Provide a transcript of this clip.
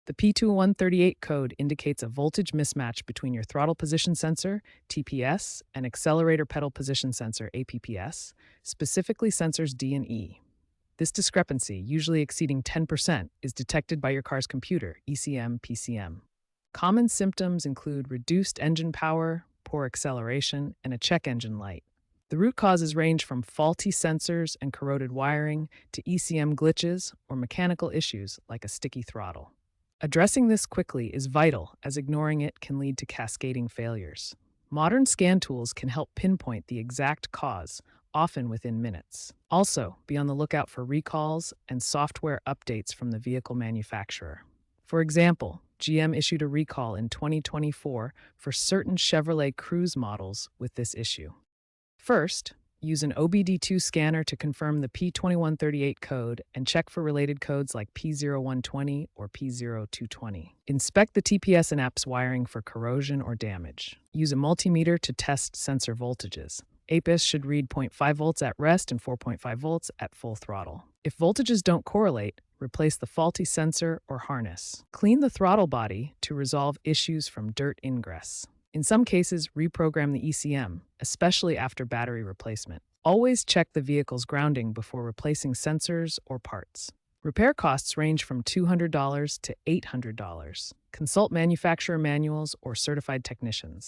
The P2138 code indicates a voltage mismatch between your throttle position sensor, TPS, and accelerator pedal position sensor, APPS, specifically sensors D and E. This discrepancy, usually exceeding 10%, is detected by your car's computer, ECM, PCM. Common symptoms include reduced engine power, poor acceleration, and a check engine light. The root causes range from faulty sensors and corroded wiring to ECM glitches or mechanical issues like a sticky throttle. Addressing this quickly is vital, as ignoring it can lead to cascading failures. Modern scan tools can help pinpoint the exact cause, often within minutes. Also, be on the lookout for recalls and software updates from the vehicle manufacturer. For example, GM issued a recall in 2024 for certain Chevrolet Cruze models with this issue. First, use an OBD2 scanner to confirm the P2138 code and check for related codes like P0120 or P0220. Inspect the TPS and APPS wiring for corrosion or damage. Use a multimeter to test sensor voltages. APPS should read 0.5 volts at rest and 4.5 volts at full throttle. If voltages don't correlate, replace the faulty sensor or harness. Clean the throttle body to resolve issues from dirt ingress. In some cases, reprogram the ECM, especially after battery replacement. Always check the vehicle's grounding before replacing sensors or parts. Repair costs range from $200 to $800. Consult manufacturer manuals or certified technicians.